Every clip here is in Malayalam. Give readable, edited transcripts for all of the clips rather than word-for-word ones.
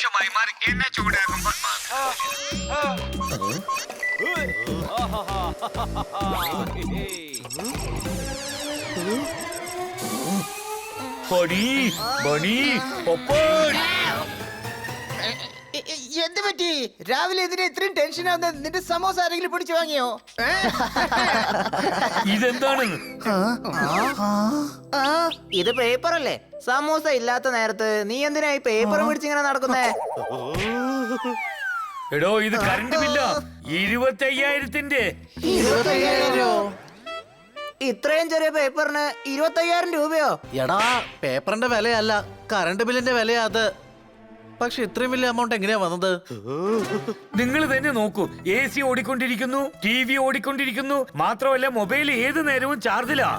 ആവശ്യമായി മാറി എന്നെ ചൂടാകുമ്പോൾ എന്ത് പറ്റി രാവിലെ എന്തിനാ ഇത്രയും ടെൻഷൻ ആവുന്നത്? നിന്റെ സമോസ ആരെങ്കിലും പിടിച്ചു വാങ്ങിയോ? ഇതെന്താണ്? ഇത് പേപ്പർ അല്ലേ? സമോസ ഇല്ലാത്ത നേരത്ത് നീ എന്തിനാ ഈ പേപ്പർ പിടിച്ചിങ്ങനെ നടക്കുന്നേ? എടോ ഇത് കറണ്ട് ബില്ല 25,000-ന്റെ. ഇത്രയും ചെറിയ പേപ്പറിന് 25,000 രൂപയോ? എടാ പേപ്പറിന്റെ വിലയല്ല കറണ്ട് ബില്ലിന്റെ വിലയാ അത്. പക്ഷെ ഇത്രയും വലിയ എമൗണ്ട് എങ്ങനെയാ വന്നത്? നിങ്ങൾ തന്നെ നോക്കൂ, AC ഓടിക്കൊണ്ടിരിക്കുന്നു, TV ഓടിക്കൊണ്ടിരിക്കുന്നു, മാത്രമല്ല മൊബൈൽ ഏത് നേരവും ചാർജിലാ.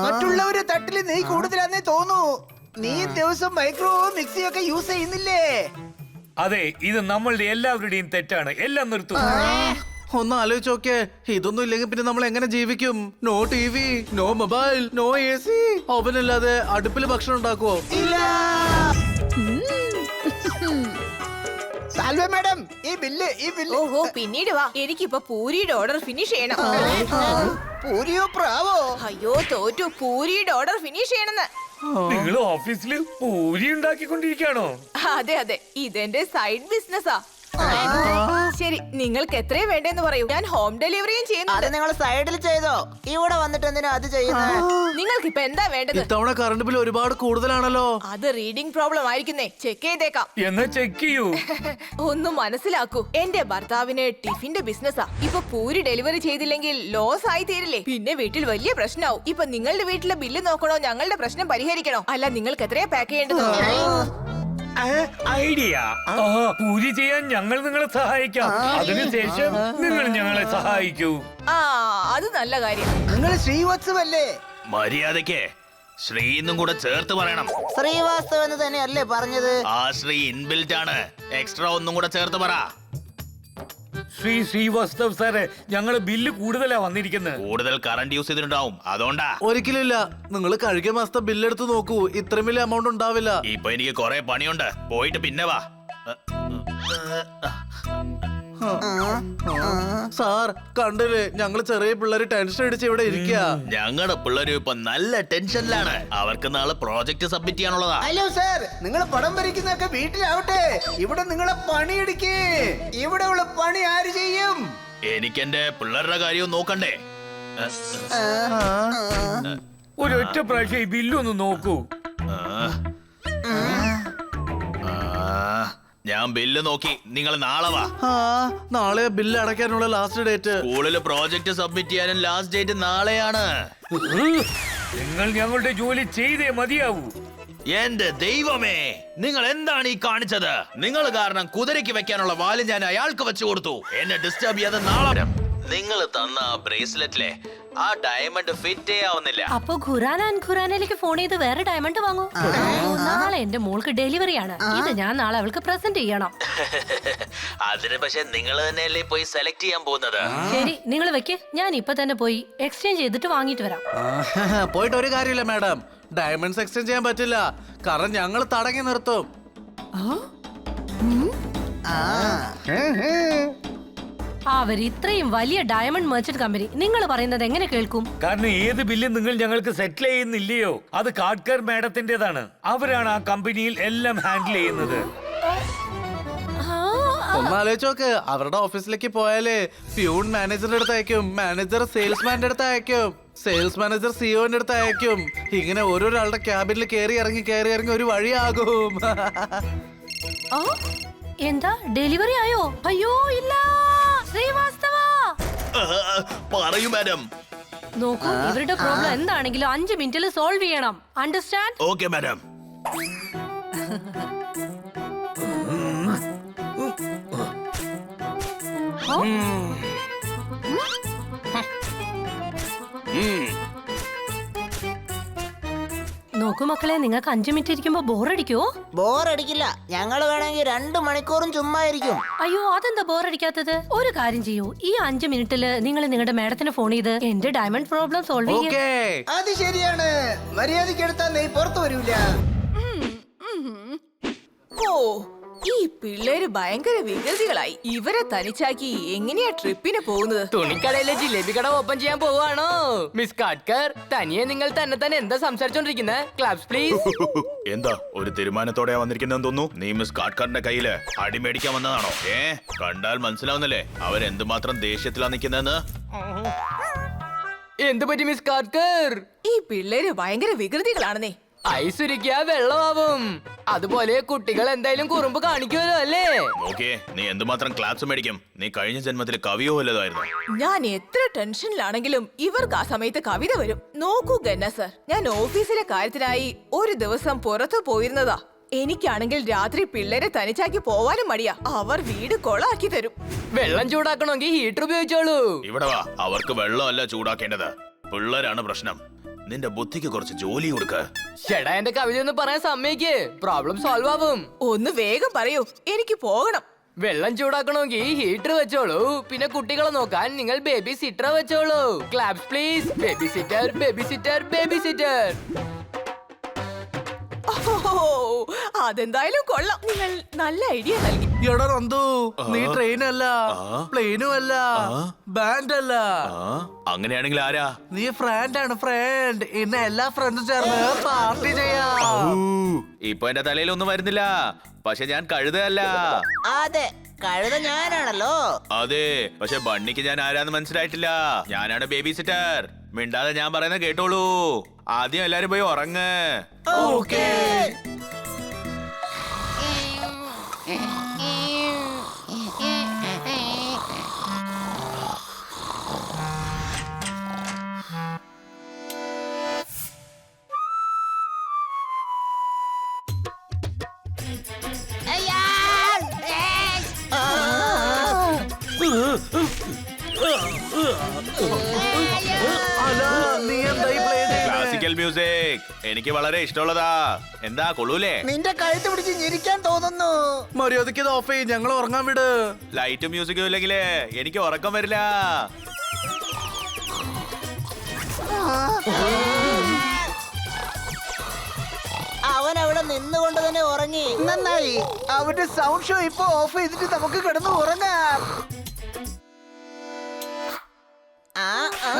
മറ്റുള്ളവര് തട്ടില് നീ കൂടുതലാന്നേ തോന്നൂ. നീ ദിവസം മൈക്രോ മിക്സി ഒക്കെ യൂസ് ചെയ്യുന്നില്ലേ? അതെ, ഇത് നമ്മളുടെ എല്ലാവരുടെയും തെറ്റാണ്. എല്ലാം നിർത്തും. ഒന്ന് ആലോചിച്ച് നോക്കേ, ഇതൊന്നും ഇല്ലെങ്കിൽ പിന്നെ നമ്മൾ എങ്ങനെ ജീവിക്കും? No TV, no mobile, no AC. അവനില്ലാതെ അടുപ്പിൽ ഭക്ഷണം ഉണ്ടാക്കുവോ? ഇല്ല. സാൽവേ മാഡം, ഈ ബില്ല്. ഓഹോ, പിന്നീട് വാ. എനിക്കിപ്പോ പൂരിയുടെ ഓർഡർ ഫിനിഷ് ചെയ്യണം. പൂരിയോ പ്രാവോ? അയ്യോ തോറ്റു. പൂരിയുടെ ഓർഡർ ഫിനിഷ് ചെയ്യണമെന്ന്. നിങ്ങൾ ഓഫീസിൽ പൂരി ഉണ്ടാക്കിക്കൊണ്ടിരിക്കുകയാണോ? അതെ അതെ, ഇതെന്റെ സൈഡ് ബിസിനസ്സാ. ശരി, നിങ്ങൾക്ക് എത്രയും വേണ്ടെന്ന് പറയൂ, ഞാൻ ഹോം ഡെലിവറിയും അത് ചെയ്യുന്നുണ്ട്. നിങ്ങൾ സൈഡിൽ ചെയ്തോ? ഇവിടെ വന്നിട്ട് എന്തിനാ അത് ചെയ്യുന്നത്? നിങ്ങൾക്ക് ഇപ്പൊ എന്താ വേണ്ടത്? ഇത്തവണ കറണ്ട് ബിൽ ഒരുപാട് കൂടുതലാണല്ലോ. അത് റീഡിംഗ് പ്രോബ്ലം ആയിരിക്കുന്നേ, ചെക്ക് ചെയ്തേക്കാം. എന്നാ ചെക്ക് ചെയ്യൂ. ഒന്ന് മനസ്സിലാക്കൂ, എന്റെ ഭർത്താവിന് ടിഫിന്റെ ബിസിനസ്സാ. ഇപ്പൊ പൂരി ഡെലിവറി ചെയ്തില്ലെങ്കിൽ ലോസ് ആയി തീരില്ലേ? പിന്നെ വീട്ടിൽ വലിയ പ്രശ്നമാവും. ഇപ്പൊ നിങ്ങളുടെ വീട്ടിലെ ബില്ല് നോക്കണോ, ഞങ്ങളുടെ പ്രശ്നം പരിഹരിക്കണോ? അല്ല, നിങ്ങൾക്ക് എത്രയാ പാക്ക് ചെയ്യേണ്ടത്? ഐഡിയ. പൂരി ചെയ്യാൻ ഞങ്ങൾ നിങ്ങളെ സഹായിക്കാം. അതിനുശേഷം നിങ്ങൾ ഞങ്ങളെ സഹായിക്കൂ. ആ, അത് നല്ല കാര്യം. നിങ്ങൾ ശ്രീവത്സവല്ലേ? മര്യാദയ്ക്ക് ശ്രീന്നും കൂടെ ചേർത്ത് പറയണം. ശ്രീവാസ്തവ് എന്ന് തന്നെയല്ലേ പറഞ്ഞത്? ആ ശ്രീ ഇൻബിൽറ്റ് ആണ്. എക്സ്ട്രാ ഒന്നും കൂടെ ചേർത്ത് പറ. ശ്രീവാസ്തവ് സാറേ, ഞങ്ങള് ബില്ല് കൂടുതലാ വന്നിരിക്കുന്നത്. കൂടുതൽ കറണ്ട് യൂസ് ചെയ്തിട്ടുണ്ടാവും, അതുകൊണ്ടാ. ഒരിക്കലും ഇല്ല. നിങ്ങൾ കഴിഞ്ഞ മാസത്തെ ബില്ലെടുത്ത് നോക്കൂ, ഇത്രയും വലിയ എമൗണ്ട് ഉണ്ടാവില്ല. ഇപ്പൊ എനിക്ക് കൊറേ പണിയുണ്ട്, പോയിട്ട് പിന്നെ വാ. സാർ കണ്ടില്ലേ, ഞങ്ങള് ചെറിയ പിള്ളേര് ടെൻഷൻ അടിച്ച് ഇവിടെ ഇരിക്കുക. ഞങ്ങളുടെ പിള്ളേരും ഇപ്പൊ നല്ല ടെൻഷനിലാണ്. അവർക്ക് നാളെ പ്രോജക്ട് സബ്മിറ്റ് ചെയ്യാനുള്ളതാ. ഹലോ സാർ, നിങ്ങൾ പടം വരയ്ക്കുന്നതൊക്കെ വീട്ടിലാവട്ടെ. ഇവിടെ നിങ്ങളെ പണിയെടുക്കേ. ഇവിടെ ഉള്ള പണി ആര് ചെയ്യും? എനിക്ക് എന്റെ പിള്ളേരുടെ കാര്യവും നോക്കണ്ടേ? ഒരൊറ്റ പ്രാവശ്യം ഈ ബില്ലൊന്ന് നോക്കൂ. ഞാൻ ബില്ല് നോക്കി. നിങ്ങൾ നാളെ വാ. നാളെ ബില്ല് അടയ്ക്കാനുള്ള ലാസ്റ്റ് ഡേറ്റ്. സ്കൂളില് പ്രോജക്ട് സബ്മിറ്റ് ചെയ്യാനും ലാസ്റ്റ് ഡേറ്റ് നാളെയാണ്. നിങ്ങൾ ഞങ്ങളുടെ ജോലി ചെയ്തേ മതിയാവൂ. എന്റെ ദൈവമേ, നിങ്ങൾ എന്താണ് ഈ കാണിച്ചത്? നിങ്ങൾ കാരണം കുതിരയ്ക്ക് വെക്കാനുള്ള വാല് ഞാൻ അയാൾക്ക് വെച്ചു കൊടുത്തു. എന്നെ ഡിസ്റ്റർബ് ചെയ്യാതെ നാളെ. നിങ്ങൾ തന്ന ആ ബ്രേസ്ലെറ്റിലെ ആ ഡയമണ്ട് ഫിറ്റ് ആവുന്നില്ല. അപ്പൊ ഖുറാനിലേക്ക് ഫോൺ ചെയ്ത് വേറെ ഡയമണ്ട് വാങ്ങൂ. നാളെ എന്റെ മോൾക്ക് ഡെലിവറി ആണ്. ഇത് ഞാൻ നാളെ അവൾക്ക് പ്രസന്റ് ചെയ്യണം. അതിന് പക്ഷെ നിങ്ങൾ തന്നെയല്ലേ പോയി സെലക്ട് ചെയ്യാൻ പോകുന്നത്? ശരി, നിങ്ങൾ വെക്ക്. ഞാൻ ഇപ്പൊ തന്നെ പോയി എക്സ്ചേഞ്ച് ചെയ്തിട്ട് വാങ്ങിട്ട് വരാം. പോയിട്ട് ഒരു കാര്യമില്ല മാഡം, ഡയമണ്ട്സ് എക്സ്ചേഞ്ച് ചെയ്യാൻ പറ്റില്ല. കാരണം ഞങ്ങൾ തടങ്ങി നിർത്തും. അവർ ഇത്രയും വലിയ ഡയമണ്ട് മെർച്ചന്റ് കമ്പനി നിങ്ങൾ പറയുന്നത് എങ്ങനെ കേൾക്കും? കാരണം ഏത് ബില്ല് നിങ്ങൾ ഞങ്ങൾക്ക് സെറ്റിൽ ചെയ്യുന്നില്ലയോ, അത് കാഡ്കർ മാഡത്തിന്റേതാണ്. അവരാണ് ആ കമ്പനിയിൽ എല്ലാം ഹാൻഡിൽ ചെയ്യുന്നത്. ഒന്നാലോചിച്ച് നോക്ക്, അവരുടെ ഓഫീസിലേക്ക് പോയാലേ പ്യൂൺ മാനേജറിന്റെ അടുത്ത് അയക്കും, മാനേജർ സെയിൽസ്മാന്റെ അടുത്ത് അയക്കും, സെയിൽസ് മാനേജർ സിഒന്റെ അടുത്ത് അയക്കും. ഇങ്ങനെ ഓരോരാളുടെ ക്യാബിനിൽ കയറി ഇറങ്ങി ഒരു വഴിയാകും. എന്താ ഡെലിവറി ആയോ? അയ്യോ ഇല്ല ശ്രീവാസ്തവ. പറയൂ മാഡം. നോക്കൂ, ഇവരുടെ പ്രോബ്ലം എന്താണെങ്കിലും 5 മിനിറ്റിൽ സോൾവ് ചെയ്യണം. അണ്ടർസ്റ്റാൻഡ്? Okay madam. നോക്കൂ മക്കളെ, നിങ്ങൾക്ക് 5 മിനിറ്റ് ഇരിക്കുമ്പോ ബോറടിക്കോ? ബോറടിക്കില്ല. ഞങ്ങൾ വേണമെങ്കിൽ 2 മണിക്കൂറും ചുമ്മാ ഇരിക്കും. അയ്യോ, അതെന്താ ബോറടിക്കാത്തത്? ഒരു കാര്യം ചെയ്യൂ, ഈ 5 മിനിറ്റില് നിങ്ങൾ നിങ്ങളുടെ മാഡത്തിന് ഫോൺ ചെയ്ത് എന്റെ ഡയമണ്ട് പ്രോബ്ലം സോൾവ് ചെയ്യും. അത് ശരിയാണ്. മര്യാദക്ക് എടുത്താൽ നീ പുറത്തു വരൂല. ഈ പിള്ളേര് ഭയങ്കര വികൃതികളായി. ഇവരെ തനിച്ചാക്കി എങ്ങനെയാ ട്രിപ്പിന് പോകുന്നത്? തുണിക്കടയിലെ ജിലേബി കട ഓപ്പൺ ചെയ്യാൻ പോവാണോ മിസ് കാട്ട്കർ? തനിയെ നിങ്ങൾ തന്നെ എന്താ സംസാരിച്ചോണ്ടിരിക്കുന്നത്? Claps please. എന്താ ഒരു തീരുമാനത്തോടെ വന്നിരിക്കുന്നതെന്ന് തോന്നുന്നു. നീ മിസ് കാട്ട്കാറിന്റെ കയ്യില് അടിമേടിക്കാൻ വന്നതാണോ? കണ്ടാൽ മനസ്സിലാവുന്നല്ലേ അവരെന്തുമാത്രം ദേഷ്യത്തിലാ നിൽക്കുന്നതെന്ന്. എന്ത് പറ്റി മിസ് കാട്ട്കർ? ഈ പിള്ളേര് ഭയങ്കര വികൃതികളാണെന്നേ. ഐസുരിക്കാ വെള്ളമാവും. അതുപോലെ കുട്ടികൾ എന്തായാലും കുറുമ്പ് കാണിക്കുമല്ലോ അല്ലേ? നോക്കിയേ, നീ എന്തുമാത്രം ക്ലാപ്സ് മേടിക്കും. നീ കഴിഞ്ഞ ജന്മത്തിൽ കവിയോ വല്ലതായിരുന്നു. ഞാൻ എത്ര ടെൻഷനിലാണെങ്കിലും ഇവർക്ക് ആ സമയത്ത് കവിത വരും. നോക്കൂ ഗന്ന സർ, ഞാൻ ഓഫീസിലെ കാര്യത്തിനായി ഒരു ദിവസം പുറത്തു പോയിരുന്നതാ. എനിക്കാണെങ്കിൽ രാത്രി പിള്ളേരെ തനിച്ചാക്കി പോവാനും മടിയാ. അവർ വീട് കൊളാക്കി തരും. വെള്ളം ചൂടാക്കണമെങ്കിൽ ഹീറ്റർ ഉപയോഗിച്ചോളൂ. ഇവിടെ വാ, അവർക്ക് വെള്ളമല്ല ചൂടാക്കേണ്ടത്, പിള്ളേരാണ് പ്രശ്നം. നിന്റെ ബുദ്ധിക്ക് കുറച്ച് ജോലി കൊടുക്ക. ചേട്ടാ എന്റെ കവിത ഒന്ന് പറയാൻ സമ്മതിക്ക്, പ്രോബ്ലം സോൾവ് ആവും. ഒന്ന് വേഗം പറയൂ, എനിക്ക് പോകണം. വെള്ളം ചൂടാക്കണമെങ്കിൽ ഹീറ്റർ വെച്ചോളൂ. പിന്നെ കുട്ടികളെ നോക്കാൻ നിങ്ങൾ ബേബി സിറ്റർ വെച്ചോളൂ. Claps please. Baby sitter, baby sitter, baby sitter. അതെന്തായാലും കൊള്ളാം. നിങ്ങൾ നല്ല ഐഡിയ നൽകി. എടാ നന്ദു, നീ ട്രെയിനല്ല, പ്ലെയിനും അല്ല, ബാൻഡ് അല്ല. അങ്ങനെയാണെങ്കിൽ ആരാ? നീ ഫ്രണ്ട് ആണ്, ഫ്രണ്ട്. ഇന്ന് എല്ലാ ഫ്രണ്ട്സും ചേർന്ന് പാർട്ടി ചെയ്യാം. ഇപ്പൊ എന്റെ തലയിൽ ഒന്നും വരുന്നില്ല, പക്ഷെ ഞാൻ കഴുതയല്ല. അതെ, കഴുത ഞാനാണല്ലോ. അതെ, പക്ഷെ ബണ്ണിക്ക് ഞാൻ ആരാന്ന് മനസ്സിലായിട്ടില്ല. ഞാനാണ് ബേബി സിറ്റർ. മിണ്ടാതെ ഞാൻ പറയുന്നത് കേട്ടോളൂ. ആദ്യം എല്ലാരും പോയി ഉറങ്ങ്. ഓക്കേ. അല്ല, നീ എന്തായി പ്ലേ ചെയ്യുന്നത്? ക്ലാസിക്കൽ മ്യൂസിക് എനിക്ക് വളരെ ഇഷ്ടമുള്ളതാ. എന്താ കൊള്ളൂലേ? നിന്റെ കഴുത്ത് പിടിച്ച് ഞെരിക്കാൻ തോന്നുന്നു. മര്യാദയ്ക്ക് ഇത് ഓഫ് ചെയ്യും, ഞങ്ങൾ ഉറങ്ങാൻ വിട്. ലൈറ്റും മ്യൂസിക്കും ഇല്ലെങ്കിലേ എനിക്ക് ഉറക്കം വരില്ല. അവൻ അവിടെ നിന്നുകൊണ്ട് തന്നെ ഉറങ്ങി. നന്നായി, അവന്റെ സൗണ്ട് ഷോ ഇപ്പൊ ഓഫ് ചെയ്തിട്ട് നമുക്ക് കിടന്ന് ഉറങ്ങാം. ആ, ആ,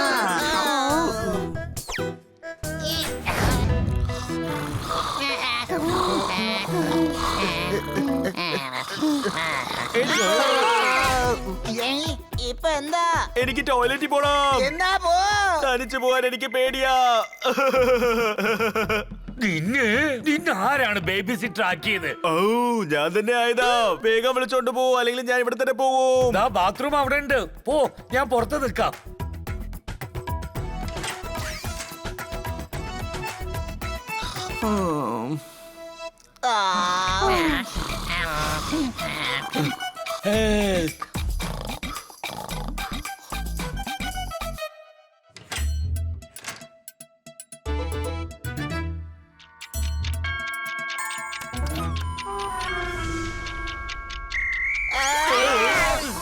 ഇപ്പൊ എന്താ? എനിക്ക് ടോയ്ലറ്റിൽ പോണം. എന്നാ പോ. തനിച്ചു പോവാൻ എനിക്ക് പേടിയാ. നിന്നെ ആരാണ് ബേബി സിറ്റർ ആക്കിയത്? ഓ, ഞാൻ തന്നെ ആയതാ. വേഗം വിളിച്ചോണ്ട് പോവോ, അല്ലെങ്കിൽ ഞാൻ ഇവിടെ തന്നെ പോവും. ബാത്റൂം അവിടെ ഉണ്ട്. പോ, ഞാൻ പുറത്ത് നിൽക്കാം. ആ,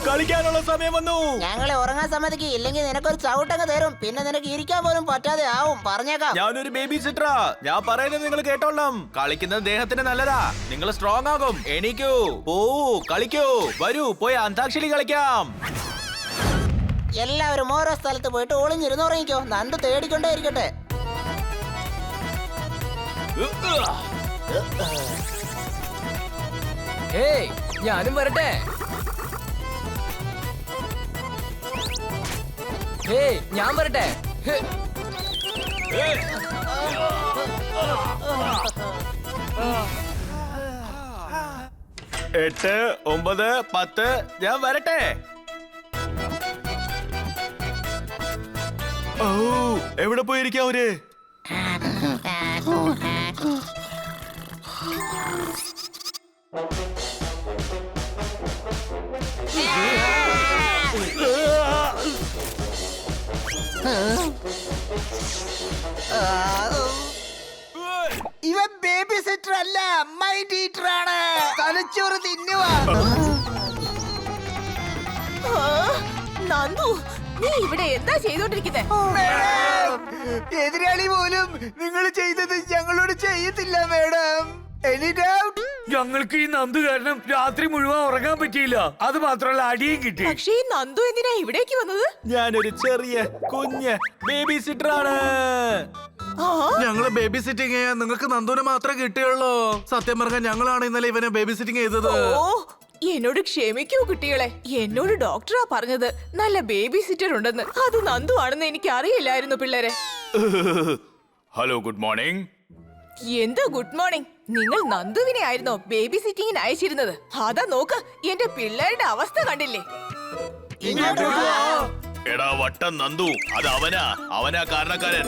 കളിക്കാനുള്ള സമയം വന്നു. ഞങ്ങളെ ഉറങ്ങാൻ സമ്മതിക്കും, ഇല്ലെങ്കിൽ നിനക്കൊരു ചവിട്ടങ്ങ് തരും. പിന്നെ നിനക്ക് ഇരിക്കാൻ പോലും പറ്റാതെ ആവും, പറഞ്ഞേക്കാം. ഞാനൊരു ബേബി സിറ്ററാ. ഞാൻ പറയുന്നത് നിങ്ങൾ കേട്ടോളണം. കളിക്കുന്നത് ദേഹത്തിന് നല്ലതാ. നിങ്ങൾ സ്ട്രോങ് ആകും. എണീക്കൂ, പോവൂ, കളിക്കൂ. വരൂ, പോയി അന്താക്ഷരി കളിക്കാം. എല്ലാവരും ഓരോ സ്ഥലത്ത് പോയിട്ട് ഒളിഞ്ഞിരുന്ന് ഉറങ്ങിക്കോ. നന്ദു തേടിക്കൊണ്ടേ ഇരിക്കട്ടെ. ഏയ്, ഞാനും വരട്ടെ. ഏയ്, ഞാൻ വരട്ടെ. ഹേ. 8, 9, 10. ഞാൻ വരട്ടെ. ഓ, എവിടെ പോയിരിക്കാം അവര്? ഇവൻ ബേബി സിറ്റർ അല്ല, മൈൻഡ് ഈറ്റർ ആണ്. തലച്ചോറ് തിന്നുക. നന്ദു, നീ ഇവിടെ എന്താ ചെയ്തോണ്ടിരിക്കുന്നേ? എതിരാളി പോലും നിങ്ങൾ ചെയ്തത് ഞങ്ങളോട് ചെയ്യത്തില്ല മാഡം. Any doubt? ഞങ്ങൾക്ക് ഈ നന്ദു കാരണം രാത്രി മുഴുവൻ ഉറങ്ങാൻ പറ്റിയില്ല. അത് മാത്രമല്ല അടിയും കിട്ടി. പക്ഷേ ഈ നന്ദു എന്തിനാ ഇവിടേക്ക് വന്നത്? ഞാനൊരു ചെറിയ കുഞ്ഞ് ബേബി സിറ്റർ ആണ്. ഞങ്ങള് ബേബി സിറ്റിംഗ് ചെയ്യാൻ നിങ്ങൾക്ക് നന്ദുവിനെ മാത്രമേ കിട്ടിയുള്ളൂ. സത്യം പറഞ്ഞാൽ ഞങ്ങളാണ് ഇന്നലെ ഇവനെ ബേബി സിറ്റിംഗ് ചെയ്തത്. ഓ എന്നോട് ക്ഷമിക്കൂ കുട്ടികളെ. എന്നോട് ഡോക്ടറാ പറഞ്ഞത് നല്ല ബേബി സിറ്റർ ഉണ്ടെന്ന്. അത് നന്ദു ആണെന്ന് എനിക്ക് അറിയില്ലായിരുന്നു പിള്ളേരെ. Hello, good morning. എന്താ ഗുഡ് മോർണിംഗ്? നിങ്ങൾ നന്ദുവിനെ ആയിരുന്നോ ബേബി സിറ്റിങ്ങിന് അയച്ചിരുന്നത്? അതാ നോക്ക്, എന്റെ പിള്ളേരുടെ അവസ്ഥ കണ്ടില്ലേ? എടാ വട്ടം നന്ദു, അത് അവനാ കാരണക്കാരൻ.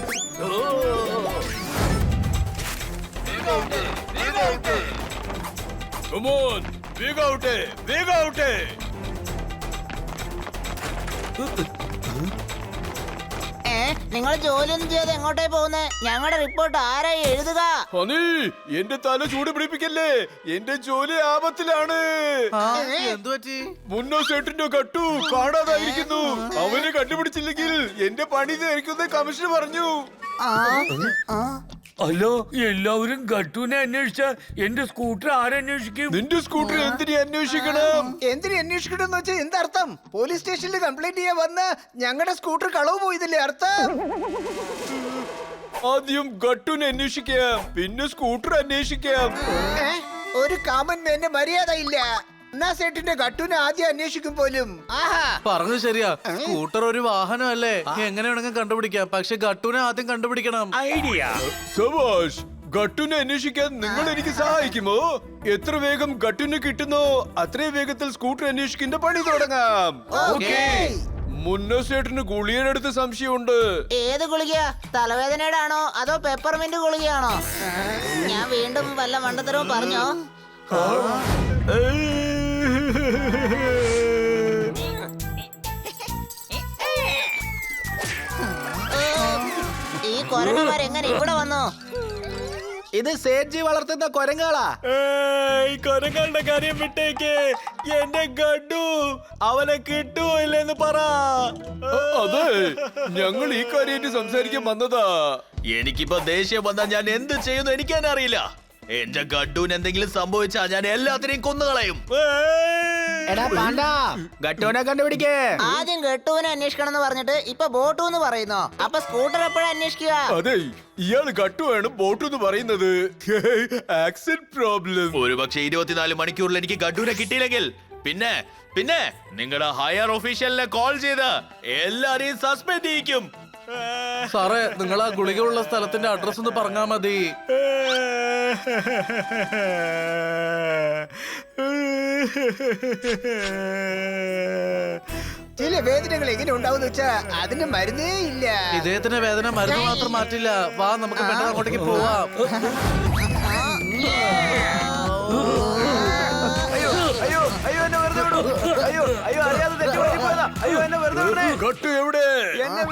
Come on, big out, big out. നിങ്ങൾ ജോലിയൊന്നും ചെയ്യാതെ എങ്ങോട്ടേ പോകുന്നേ? ഞങ്ങളുടെ റിപ്പോർട്ട് ആരായി എഴുതുക? ഹണി, എന്റെ തല ചൂട് പിടിപ്പിക്കല്ലേ. എന്റെ ജോലി ആപത്തിലാണ്. എന്തു പറ്റി? മുന്നോ സെട്ടിന്റെ കട്ടു കാണാതായിരിക്കുന്നു. അവനെ കണ്ടുപിടിച്ചില്ലെങ്കിൽ എന്റെ പണി നേരിക്കുന്ന കമ്മീഷൻ പറഞ്ഞു. അല്ലോ, എല്ലാവരും ഗട്ടുവിനെ അന്വേഷിച്ച എന്റെ സ്കൂട്ടർ ആരന്വേഷിക്കും? നിന്റെ സ്കൂട്ടർ എന്തിനെ അന്വേഷിക്കണം? എന്തിനു അന്വേഷിക്കണം എന്ന് വെച്ചാൽ എന്തർത്ഥം? പോലീസ് സ്റ്റേഷനിൽ കംപ്ലൈന്റ് ചെയ്യാൻ വന്ന് ഞങ്ങളുടെ സ്കൂട്ടർ കളവ് പോയതില്ലേ അർത്ഥം? ആദ്യം ഗട്ടുനെ അന്വേഷിക്കാം, പിന്നെ സ്കൂട്ടർ അന്വേഷിക്കാം. ഒരു കാമൻ എന്നെ മര്യാദ ഇല്ല. എന്നാ സേട്ടിന്റെ ഗട്ടുനെ ആദ്യം അന്വേഷിക്കും പോലും. ആഹാ, പറഞ്ഞു ശരിയാ. സ്കൂട്ടർ ഒരു വാഹനമല്ലേ, എങ്ങനെ വേണമെങ്കിൽ കണ്ടുപിടിക്കാം. പക്ഷെ ഗട്ടുവിനെ ആദ്യം കണ്ടുപിടിക്കണം. ഐഡിയ. സബാഷ്. ഗട്ടുനെ അന്വേഷിക്കാൻ നിങ്ങൾ എനിക്ക് സഹായിക്കുമോ? എത്ര വേഗം ഗട്ടുനെ കിട്ടുന്നോ അത്രയും വേഗത്തിൽ സ്കൂട്ടർ അന്വേഷിക്കുന്ന പണി തുടങ്ങാം. ഓക്കേ. മുന്നോസേട്ടിന് ഗുളിയനടുത്ത് സംശയമുണ്ട്. ഏത് ഗുളിക? തലവേദനയുടെ ആണോ അതോ പെപ്പർമിന്റ് ഗുളികയാണോ? ഞാൻ വീണ്ടും വല്ല മണ്ടത്തരവും പറഞ്ഞോ? ഈ കൊരങ്ങന്മാരെങ്ങനെ ഇവിടെ വന്നു? ഇത് സേഠ്ജി വളർത്തുന്ന കൊരങ്ങളാ. ഈ കൊരങ്ങളുടെ കാര്യം വിട്ടേക്ക്. എന്റെ ഗഡു അവനെ കിട്ടുമോ ഇല്ലെന്ന് പറ. അതെ, ഞങ്ങൾ ഈ കാര്യമായിട്ട് സംസാരിക്കാൻ വന്നതാ. എനിക്കിപ്പോ ദേഷ്യം വന്നാൽ ഞാൻ എന്ത് ചെയ്യുന്നു എനിക്ക് തന്നെ അറിയില്ല. എന്റെ ഗഡുവിന് എന്തെങ്കിലും സംഭവിച്ചാ ഞാൻ എല്ലാത്തിനെയും കൊന്നുകളയും. എടാ പാണ്ടാ, ഗട്ടുവിനെ കണ്ടുപിടിക്കേ. ആദ്യം ഗട്ടുവിനെ അന്വേഷിക്കണം എന്ന് പറഞ്ഞിട്ട് ഇപ്പൊ ബോട്ടു എന്ന് പറയുന്നോ? അപ്പൊ സ്കൂട്ടർ എപ്പോഴാ അന്വേഷിക്കുക? അതെ, ഇയാള് ഗട്ടുവാണ് ബോട്ടു എന്ന് പറയുന്നത്. Accident problem. ഒരുപക്ഷെ 24 മണിക്കൂറിൽ എനിക്ക് ഗഡുവിനെ കിട്ടിയില്ലെങ്കിൽ പിന്നെ പിന്നെ നിങ്ങളുടെ ഹയർ ഒഫീഷ്യലിനെ കോൾ ചെയ്ത് എല്ലാരെയും സസ്പെൻഡ് ചെയ്യിക്കും. സാറേ, നിങ്ങൾ ആ ഗുളിക ഉള്ള സ്ഥലത്തിന്റെ അഡ്രസ് ഒന്ന് പറഞ്ഞാ മതി. ചില വേദനകൾ എങ്ങനെ ഉണ്ടാവുന്ന വെച്ചാ അതിന് മരുന്നേ ഇല്ല. ഇദ്ദേഹത്തിന്റെ വേദന മരുന്ന് മാത്രം മാറ്റില്ല. വാ, നമുക്ക് പെട്ടെന്ന് അങ്ങോട്ടേക്ക് പോവാം. അയ്യോ അയ്യോ, എന്നെ വെറുതെ വിടൂ. അയ്യോ അയ്യോ, അറിയാതെ തെറ്റുപറ്റിപ്പോയതാ. അയ്യോ, എന്നെ വെറുതെ വിടേ. ഗട്ടു എവിടെ? എന്നെ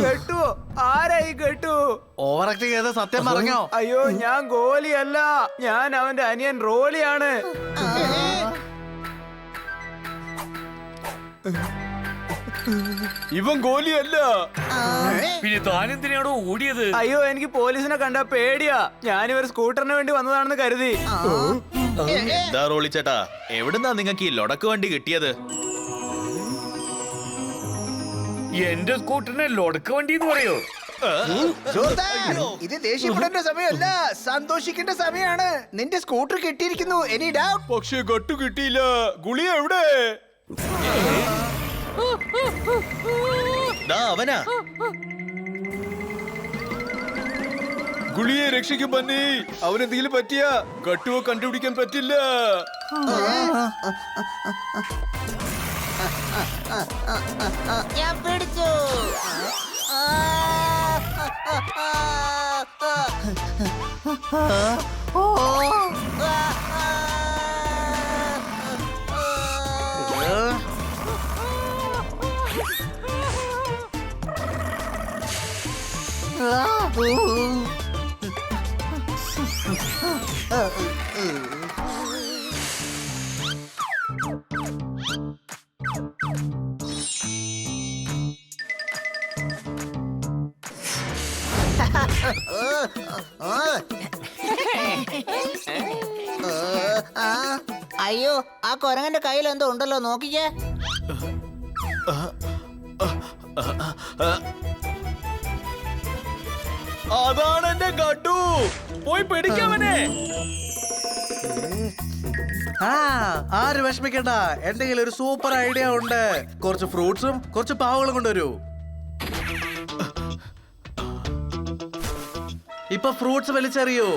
കേട്ടു. ആരായി കേട്ടു? ഓവർ ആക്ടിങ് ചെയ്ത സത്യം പറഞ്ഞോ? അയ്യോ, ഞാൻ ഗോലിയല്ല, ഞാൻ അവന്റെ അനിയൻ റോളിയാണ്. ഇവൻ ഗോലിയല്ല. പിന്നെ താനെന്തിനാണോ ഓടിയത്? അയ്യോ, എനിക്ക് പോലീസിനെ കണ്ട പേടിയാ. ഞാനിവർ സ്കൂട്ടറിന് വേണ്ടി വന്നതാണെന്ന് കരുതി. എന്താ റോളി ചേട്ടാ, എവിടുന്നാ നിങ്ങൾക്ക് ഈ ലൊടക്ക് വണ്ടി കിട്ടിയത്? എന്റെ സ്കൂട്ടറിനെ ലൊടക്ക് വണ്ടി എന്ന് പറയോ? ഇത് ദേഷ്യപ്പെടേണ്ട സമയമല്ല, സന്തോഷിക്കേണ്ട സമയമാണ്. നിന്റെ സ്കൂട്ടർ കിട്ടിയിരിക്കുന്നു. Any doubt? പക്ഷെ ഗട്ടു കിട്ടിയില്ല. ഗുളിയ എവിടെ? ദാ അവനാ. ഗുളിയെ രക്ഷിക്കും പന്നി. അവനെന്തെങ്കിലും പറ്റിയ ഗട്ടുവോ കണ്ടുപിടിക്കാൻ പറ്റില്ല. ഞാൻ പിടിച്ചു. അയ്യോ, ആ കൊരങ്ങന്റെ കയ്യിൽ എന്തോ ഉണ്ടല്ലോ, നോക്കിക്കേ. അതാണ് എന്റെ ഗഡു. പോയി പിടിക്കാവനെ. ആര് വിഷമിക്കണ്ട, എന്റെ കയ്യിൽ ഒരു സൂപ്പർ ഐഡിയ ഉണ്ട്. കുറച്ച് ഫ്രൂട്ട്സും കുറച്ച് പാവകളും കൊണ്ടുവരൂ. ഇപ്പൊ ഫ്രൂട്ട്സ് വലിച്ചെറിയൂ.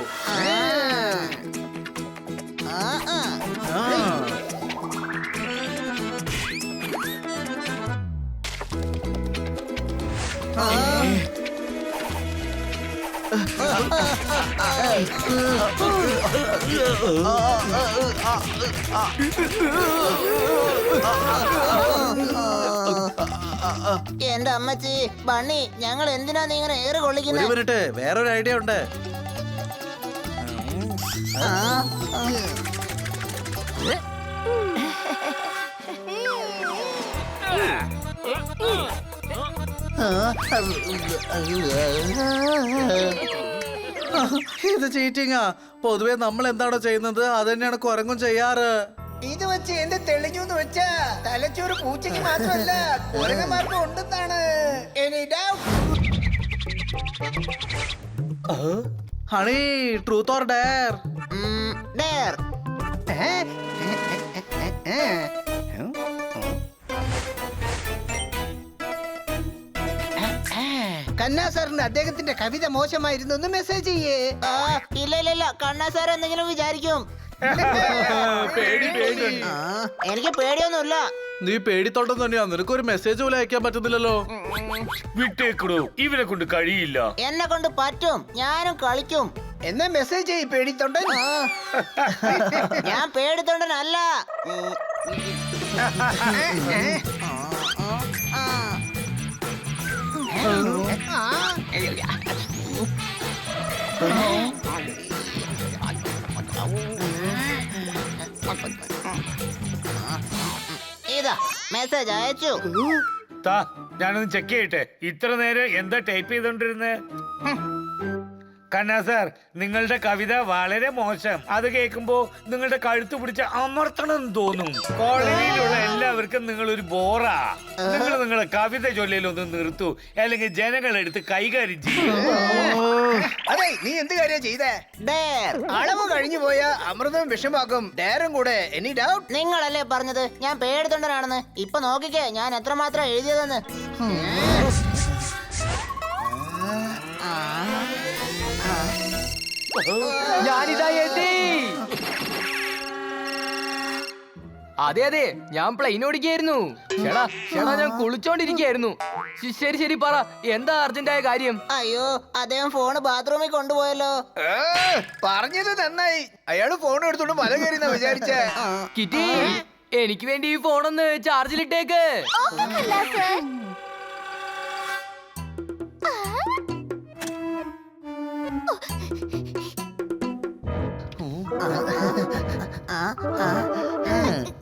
എന്റെ അമ്മച്ചി, ബണ്ണി, ഞങ്ങൾ എന്തിനാ നീ ഇങ്ങനെ ഏറ് ഒരു കൊള്ളിക്കുന്നത്? മിനിറ്റ്, വേറൊരു ഐഡിയ ഉണ്ട്. ഇത് ചീറ്റിങ്ങാ. പൊതുവെ നമ്മൾ എന്താണോ ചെയ്യുന്നത് അത് തന്നെയാണ് കുരങ്ങും ചെയ്യാറ്. ഇത് വെച്ച് എന്ത് തെളിഞ്ഞു എന്ന് വെച്ചാ തലച്ചോറ് പൂച്ചയ്ക്ക് മാത്രമല്ല കുരങ്ങന്മാർക്കും ഉണ്ടെന്നാണ്. Any doubt? Honey, truth or dare? Dare. കന്നാ സാറിന് അദ്ദേഹത്തിന്റെ കവിത മോശമായിരുന്നു, ഒന്ന് മെസ്സേജ് ചെയ്യേ. ഇല്ല ഇല്ല ഇല്ല, കണ്ണാ സാർ എന്തെങ്കിലും വിചാരിക്കും. എനിക്ക് പേടിയൊന്നുമില്ല. നീ പേടിത്തോട്ടം തന്നെയാ. നിനക്കൊരു മെസ്സേജ് പോലും അയക്കാൻ പറ്റുന്നില്ലല്ലോ. വിട്ടേക്കടോ, ഇവനെ കൊണ്ട് കഴിയില്ല. എന്നെ കൊണ്ട് പറ്റും, ഞാനും കളിക്കും. എന്നാ മെസ്സേജ് ചെയ്യ് പേടിത്തൊണ്ടൻ. ഞാൻ പേടിത്തൊണ്ടനല്ല. ഇതാ മെസ്സേജ് അയച്ചു. താ, ഞാനൊന്ന് ചെക്ക് ചെയ്യട്ടെ. ഇത്ര നേരം എന്താ ടൈപ്പ് ചെയ്തോണ്ടിരുന്നേ? കന്നാ സാർ, നിങ്ങളുടെ കവിത വളരെ മോശം. അത് കേൾക്കുമ്പോ നിങ്ങളുടെ കഴുത്ത് പിടിച്ച് അമർത്തണം എന്ന് തോന്നും. കോളനിയിലുള്ള എല്ലാവർക്കും നിങ്ങൾ ഒരു ബോറാ. നിങ്ങൾ നിങ്ങളുടെ കവിത ചൊല്ലലൊന്ന് നിർത്തൂ, അല്ലെങ്കിൽ ജനങ്ങളെടുത്ത് കൈകാര്യം ചെയ്യും. അതെ, നീ എന്ത് കാര്യം ചെയ്തേ? ഡെയർ. അളവ് കഴിഞ്ഞു പോയ അമൃതം വിഷമാക്കും. ഡയറും കൂടെ. Any doubt? നിങ്ങളല്ലേ പറഞ്ഞത് ഞാൻ പേടിത്തൊണ്ടനാണെന്ന്. ഇപ്പൊ നോക്കിക്കേ ഞാൻ എത്രമാത്രം എഴുതിയതെന്ന്. ഞാനിതാ എത്തി. അതെ അതെ, ഞാൻ പ്ലെയിൻ ഓടിക്കായിരുന്നു. ചേടാ ചേടാ, ഞാൻ കുളിച്ചോണ്ടിരിക്കായിരുന്നു. ശരി ശരി, പറ, എന്താ അർജന്റായ കാര്യം? അയ്യോ, അദ്ദേഹം ഫോണ് ബാത്റൂമിൽ കൊണ്ടുപോയല്ലോ. പറഞ്ഞത് നന്നായി. അയാള് ഫോൺ എടുത്തോണ്ട് മല കയറിയെന്നാ വിചാരിച്ചേ. കിറ്റി, എനിക്ക് വേണ്ടി ഈ ഫോണൊന്ന് ചാർജിലിട്ടേക്ക്.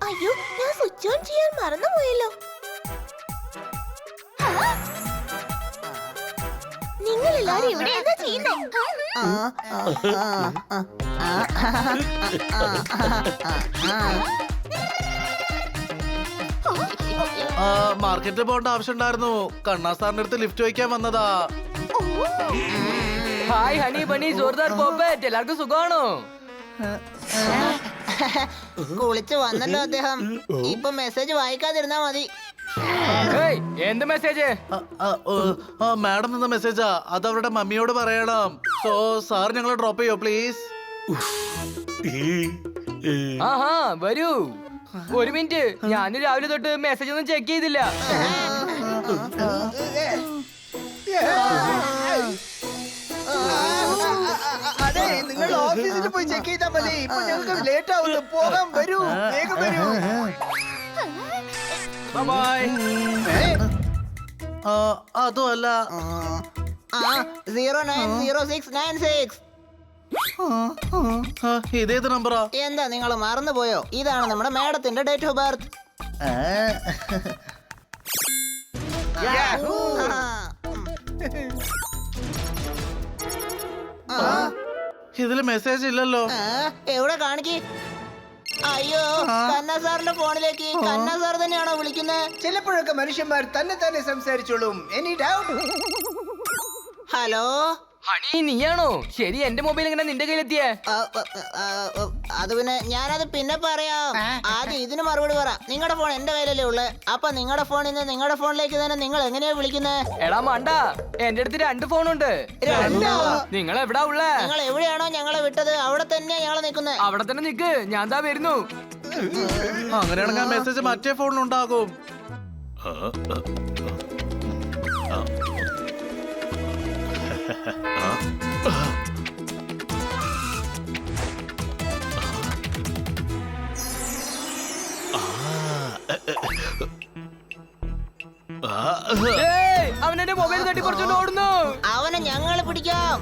അയ്യോ, ഞാൻ സ്വിച്ച് ഓൺ ചെയ്യാൻ മറന്നുപോയല്ലോ. നിങ്ങൾ എല്ലാരും ഇവിടെ എന്താ ചെയ്യുന്നേ? മാർക്കറ്റിൽ പോകേണ്ട ആവശ്യം ഉണ്ടായിരുന്നു. കണ്ണാ സാറിന്റെ അടുത്ത് ലിഫ്റ്റ് വയ്ക്കാൻ വന്നതാ. ഹായ് ഹണി ബണ്ണി, ജോർദാർ പോപ്പറ്റ്, എല്ലാവർക്കും സുഖമാണോ? കുളിച്ചു വന്നല്ലോ അദ്ദേഹം. ഇപ്പൊ മെസ്സേജ് വായിക്കാതിരുന്നാ മതി. ഏയ്, എന്ത് മെസ്സേജ്? മാഡം തന്ന മെസ്സേജാ. അത് അവരുടെ മമ്മിയോട് പറയണം. സോ സാർ ഞങ്ങളെ ഡ്രോപ്പ് ചെയ്യോ പ്ലീസ്? ആഹാ, വരൂ. ഒരു മിനിറ്റ്, ഞാൻ രാവിലെ തൊട്ട് മെസ്സേജ് ഒന്നും ചെക്ക് ചെയ്തില്ല. അതെ, നിങ്ങൾ ഓഫീസിൽ പോയി ചെക്ക് ചെയ്താൽ മതി. ഇപ്പൊ ഞങ്ങൾക്ക് ലേറ്റ് ആവുന്നു. പോകാൻ വരൂ, വേഗം വരൂ. ബൈ. അതുമല്ല, 090696. ഇതേത് നമ്പറാ? എന്താ നിങ്ങൾ മറന്നുപോയോ? ഇതാണ് നമ്മുടെ മാഡത്തിന്റെ ഡേറ്റ് ഓഫ് ബർത്ത്. ഇതില് മെസ്സേജ് ഇല്ലല്ലോ. എവിടെ കാണിക്ക്? അയ്യോ, കന്ന സാറിന്റെ ഫോണിലേക്ക് കന്ന സാർ തന്നെയാണോ വിളിക്കുന്നത്? ചിലപ്പോഴൊക്കെ മനുഷ്യന്മാർ തന്നെ സംസാരിച്ചോളും. Any doubt? ഹലോ, ഹണി നീയാണോ? ശരി, എന്റെ മൊബൈൽ എങ്ങനെ നിന്റെ കയ്യിലെത്തിയേ? അത് പിന്നെ ഞാനത് പിന്നെ പറയാം. ആദ്യം ഇതിന് മറുപടി പറ. നിങ്ങളുടെ ഫോൺ എന്റെ കയ്യിലല്ലേ ഉള്ളു. അപ്പൊ നിങ്ങളുടെ ഫോണിൽ നിന്ന് നിങ്ങളുടെ ഫോണിലേക്ക് തന്നെ നിങ്ങൾ എങ്ങനെയാ വിളിക്കുന്നത്? എടാ മണ്ട, എന്റെ അടുത്ത് 2 ഫോണുണ്ട്. നിങ്ങൾ എവിടാ ഉള്ളേ? നിങ്ങൾ എവിടെയാണോ ഞങ്ങളെ വിട്ടത് അവിടെ തന്നെയാ ഞങ്ങൾ നിൽക്കുന്നത്. അവിടെ തന്നെ നിക്ക്, ഞാൻ ദാ വരുന്നു. അങ്ങനെയാണെങ്കിൽ ആ മെസ്സേജ് മറ്റേ ഫോണിലുണ്ടാകും. ഏയ്, അവൻ എന്റെ മൊബൈൽ തട്ടി പറിച്ചോണ്ട് ഓടുന്നു. അവനെ ഞങ്ങൾ പിടിക്കാം.